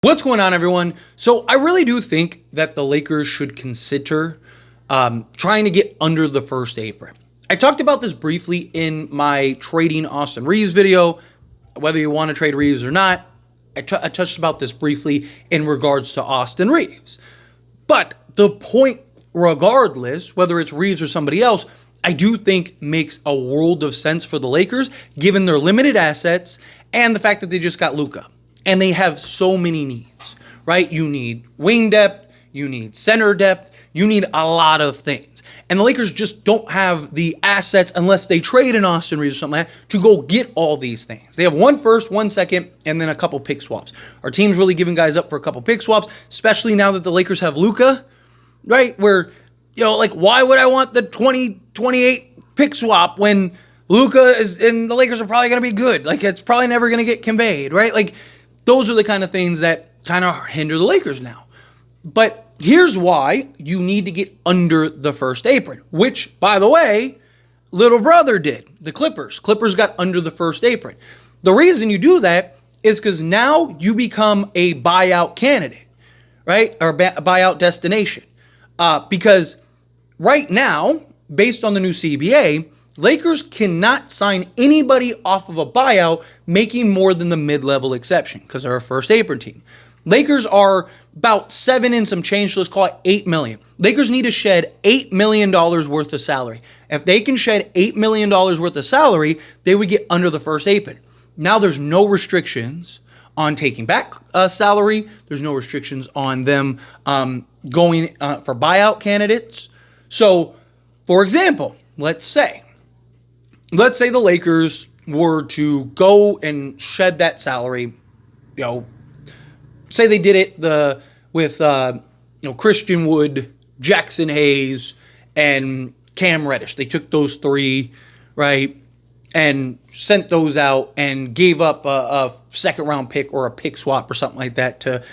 What's going on, everyone? So I really do think that the Lakers should consider trying to get under the first apron. I talked about this briefly in my trading Austin Reeves video, whether you want to trade Reeves or not. I touched about this briefly in regards to Austin Reeves. But the point, regardless, whether it's Reeves or somebody else, I do think makes a world of sense for the Lakers, given their limited assets and the fact that they just got Luka. And they have so many needs, right? You need wing depth, you need center depth, you need a lot of things. And the Lakers just don't have the assets unless they trade in Austin Reeves or something like that to go get all these things. They have one first, one second, and then a couple pick swaps. Our team's really giving guys up for a couple pick swaps, especially now that the Lakers have Luka, right? Where, why would I want the 2028 pick swap when Luka is and the Lakers are probably going to be good? It's probably never going to get conveyed, right? Those are the kind of things that kind of hinder the Lakers now. But here's why you need to get under the first apron, which, by the way, little brother did. The Clippers. Clippers got under the first apron. The reason you do that is because now you become a buyout candidate, right? Or a buyout destination. Because right now, based on the new CBA, Lakers cannot sign anybody off of a buyout making more than the mid-level exception because they're a first apron team. Lakers are about 7 and some change, so let's call it $8 million. Lakers need to shed $8 million worth of salary. If they can shed $8 million worth of salary, they would get under the first apron. Now there's no restrictions on taking back salary. There's no restrictions on them going for buyout candidates. So, for example, let's say the Lakers were to go and shed that salary, say they did it with Christian Wood, Jackson Hayes, and Cam Reddish. They took those three, right, and sent those out and gave up a second-round pick or a pick swap or something like that to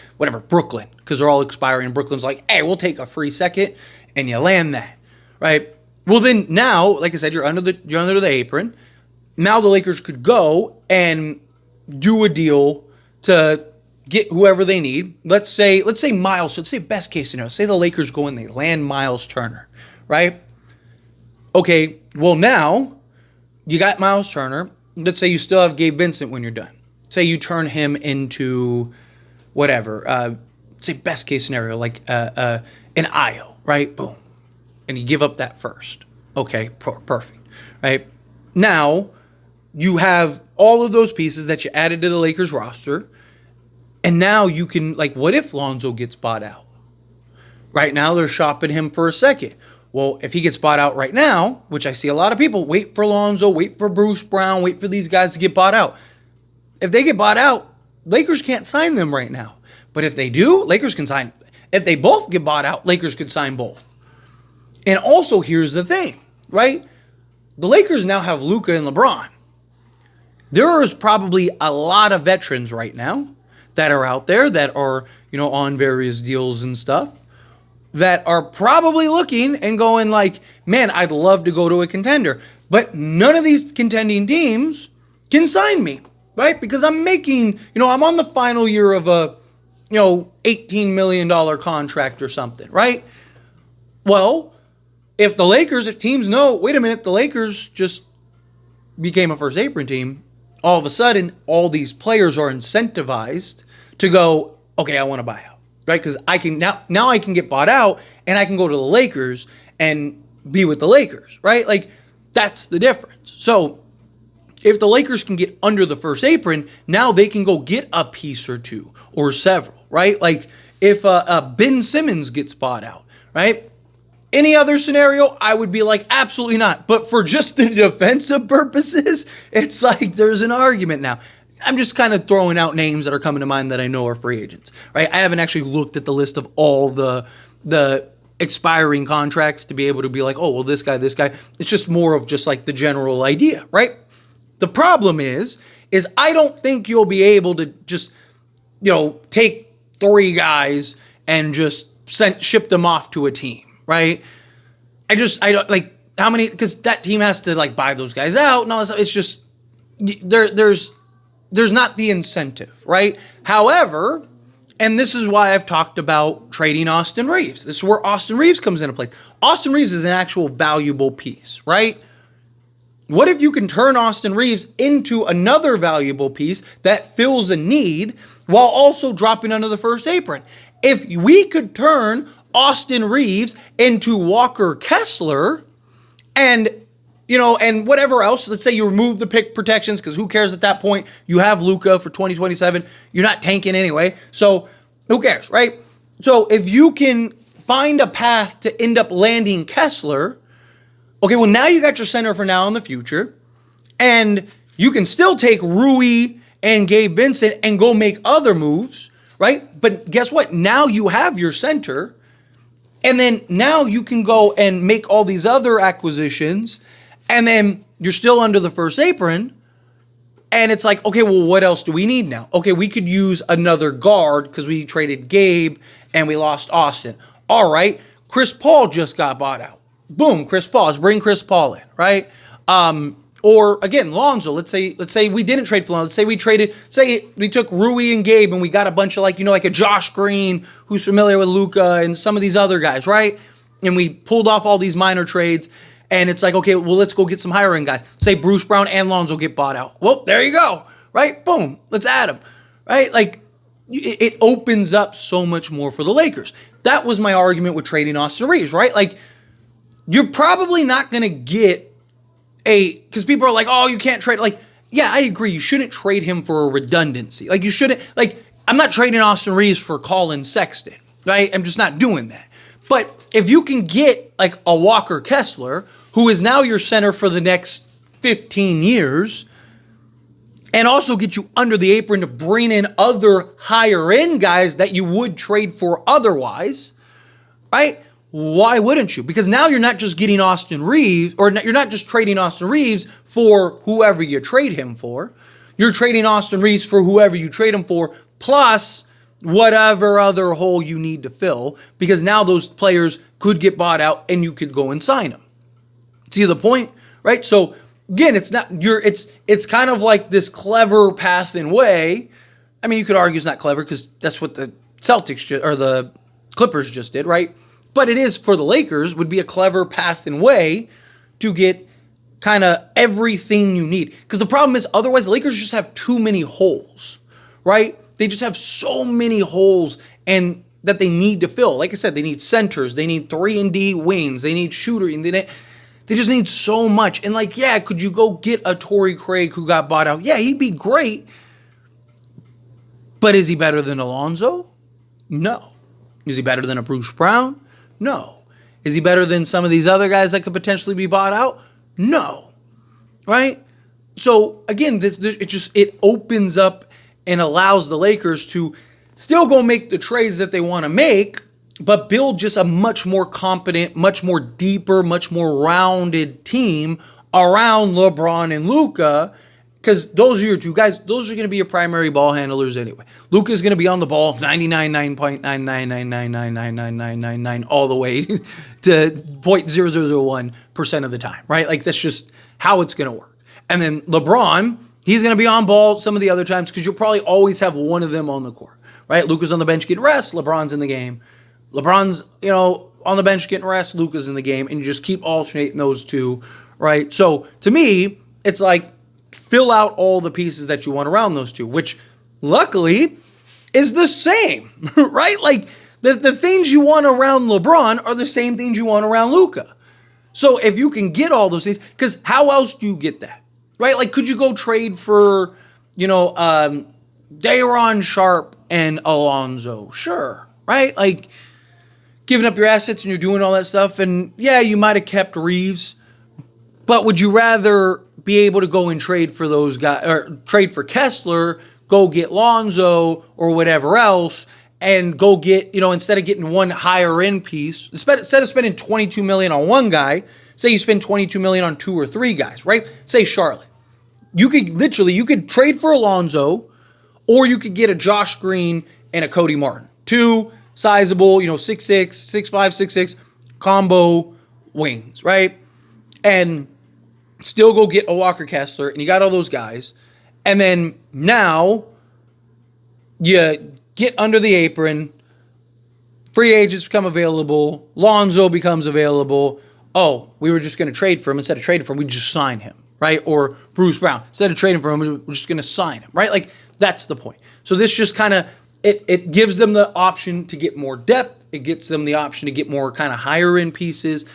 Brooklyn, because they're all expiring. And Brooklyn's like, hey, we'll take a free second, and you land that, right? Well, then now, like I said, you're under the apron. Now the Lakers could go and do a deal to get whoever they need. Let's say Miles. Let's say best case scenario. Say the Lakers go and they land Miles Turner, right? Okay. Well, now you got Miles Turner. Let's say you still have Gabe Vincent when you're done. Say you turn him into whatever. Say best case scenario, like an Ayo, right? Boom. And you give up that first. Okay, perfect, right? Now, you have all of those pieces that you added to the Lakers roster, and now you can, what if Lonzo gets bought out? Right now, they're shopping him for a second. Well, if he gets bought out right now, which I see a lot of people, wait for Lonzo, wait for Bruce Brown, wait for these guys to get bought out. If they get bought out, Lakers can't sign them right now. But if they do, Lakers can sign. If they both get bought out, Lakers could sign both. And also, here's the thing, right? The Lakers now have Luka and LeBron. There is probably a lot of veterans right now that are out there that are, on various deals and stuff that are probably looking and going man, I'd love to go to a contender. But none of these contending teams can sign me, right? Because I'm making, I'm on the final year of a, $18 million contract or something, right? Well, if teams know, wait a minute, the Lakers just became a first apron team, all of a sudden, all these players are incentivized to go, okay, I want to buy out, right? Because I can now I can get bought out and I can go to the Lakers and be with the Lakers, right? That's the difference. So if the Lakers can get under the first apron, now they can go get a piece or two or several, right? If Ben Simmons gets bought out, right? Any other scenario, I would be absolutely not. But for just the defensive purposes, it's there's an argument now. I'm just kind of throwing out names that are coming to mind that I know are free agents, right? I haven't actually looked at the list of all the expiring contracts to be able to be oh, well, this guy. It's just more of just the general idea, right? The problem is I don't think you'll be able to just, take 3 guys and just ship them off to a team. Right? I don't how many, because that team has to buy those guys out and all that stuff. It's just, there's not the incentive, right? However, And this is why I've talked about trading Austin Reeves. This is where Austin Reeves comes into place. Austin Reeves is an actual valuable piece, right? What if you can turn Austin Reeves into another valuable piece that fills a need while also dropping under the first apron? If we could turn Austin Reeves into Walker Kessler and and whatever else, let's say you remove the pick protections, because who cares at that point? You have Luka for 2027. You're not tanking anyway. So who cares, right? So if you can find a path to end up landing Kessler, okay, well, now you got your center for now and the future. And you can still take Rui and Gabe Vincent and go make other moves, right? But guess what? Now you have your center. And then now you can go and make all these other acquisitions. And then you're still under the first apron. And it's like, okay, well, what else do we need now? Okay, we could use another guard because we traded Gabe and we lost Austin. All right, Chris Paul just got bought out. Boom, Chris Paul. Let's bring Chris Paul in, right? Or again, Lonzo. Let's say we didn't trade for Lonzo. Say we took Rui and Gabe and we got a bunch of like a Josh Green who's familiar with Luka and some of these other guys, right? And we pulled off all these minor trades. And it's like, okay, well, let's go get some higher end guys. Say Bruce Brown and Lonzo get bought out. Well, there you go, right? Boom, let's add them, right? Like, it opens up so much more for the Lakers. That was my argument with trading Austin Reeves, right? Like, you're probably not going to get because people are like, oh, you can't trade. Like, yeah, I agree. You shouldn't trade him for a redundancy. Like, you shouldn't, I'm not trading Austin Reeves for Colin Sexton, right? I'm just not doing that. But if you can get like a Walker Kessler, who is now your center for the next 15 years, and also get you under the apron to bring in other higher end guys that you would trade for otherwise, right? Why wouldn't you? Because now you're not just getting Austin Reeves, or you're not just trading Austin Reeves for whoever you trade him for. You're trading Austin Reeves for whoever you trade him for, plus whatever other hole you need to fill, because now those players could get bought out and you could go and sign them. See the point, right? So again, it's kind of like this clever path and way. I mean, you could argue it's not clever because that's what the Celtics or the Clippers just did, right? But it is for the Lakers, would be a clever path and way to get kind of everything you need. Because the problem is otherwise the Lakers just have too many holes, right? They just have so many holes and that they need to fill. Like I said, they need centers, they need 3-and-D wings, they need shooting, they just need so much. And like, yeah, could you go get a Torrey Craig who got bought out? Yeah, he'd be great. But is he better than Alonzo? No. Is he better than a Bruce Brown? No. Is he better than some of these other guys that could potentially be bought out? No. Right? So again, it opens up and allows the Lakers to still go make the trades that they want to make, but build just a much more competent, much more deeper, much more rounded team around LeBron and Luka, because those are your two guys. Those are going to be your primary ball handlers anyway. Luka's going to be on the ball 99.999999999 all the way to 0.0001% of the time, right? Like that's just how it's going to work. And then LeBron, he's going to be on ball some of the other times because you'll probably always have one of them on the court, right? Luka's on the bench getting rest, LeBron's in the game. LeBron's, on the bench getting rest, Luka's in the game, and you just keep alternating those two, right? So to me, it's like fill out all the pieces that you want around those two, which luckily is the same, right? Like the things you want around LeBron are the same things you want around Luka. So if you can get all those things, because how else do you get that, right? Like could you go trade for, Day'Ron Sharp and Alonzo? Sure, right? Like giving up your assets and you're doing all that stuff, and yeah, you might have kept Reeves, but would you rather be able to go and trade for those guys, or trade for Kessler, go get Lonzo or whatever else, and go get, instead of getting one higher end piece, instead of spending $22 million on one guy, say you spend $22 million on 2 or 3 guys, right? Say Charlotte. You could trade for Alonzo, or you could get a Josh Green and a Cody Martin. 2 sizable, 6'6", 6'5", 6'6", combo wings, right? And still go get a Walker Kessler, and you got all those guys. And then now you get under the apron. Free agents become available. Lonzo becomes available. Oh, we were just going to trade for him. Instead of trading for him, we just sign him, right? Or Bruce Brown. Instead of trading for him, we're just going to sign him, right? Like, that's the point. So this just kind of, it gives them the option to get more depth. It gets them the option to get more kind of higher end pieces.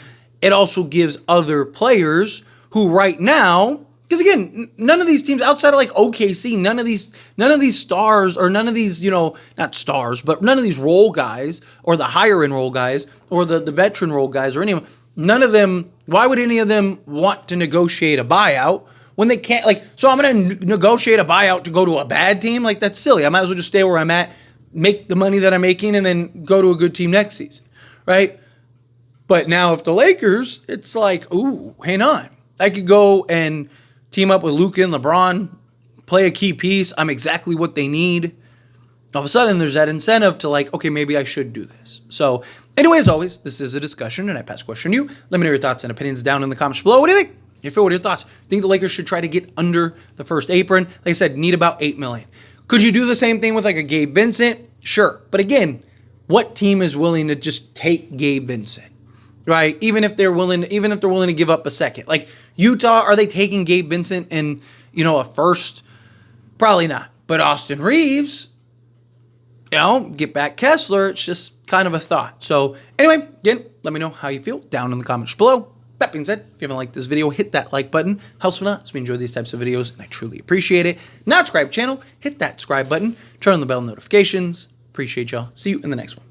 It also gives other players who right now, because again, none of these teams outside of like OKC, none of these stars or none of these, not stars, but none of these role guys or the higher end role guys or the veteran role guys or any of them, none of them, why would any of them want to negotiate a buyout when they can't, like, so I'm going to negotiate a buyout to go to a bad team? Like, that's silly. I might as well just stay where I'm at, make the money that I'm making, and then go to a good team next season, right? But now if the Lakers, it's like, ooh, hang on. I could go and team up with Luka and LeBron, play a key piece. I'm exactly what they need. All of a sudden, there's that incentive to like, okay, maybe I should do this. So anyway, as always, this is a discussion, and I pass the question to you. Let me know your thoughts and opinions down in the comments below. What do you think? What are your thoughts? Think the Lakers should try to get under the first apron? Like I said, need about $8 million. Could you do the same thing with like a Gabe Vincent? Sure. But again, what team is willing to just take Gabe Vincent? Right? Even if they're willing to give up a second. Like Utah, are they taking Gabe Vincent and, a first? Probably not. But Austin Reeves, get back Kessler. It's just kind of a thought. So anyway, again, let me know how you feel down in the comments below. That being said, if you haven't liked this video, hit that like button. Helps me a lot. So we enjoy these types of videos, and I truly appreciate it. Not subscribe channel, hit that subscribe button. Turn on the bell notifications. Appreciate y'all. See you in the next one.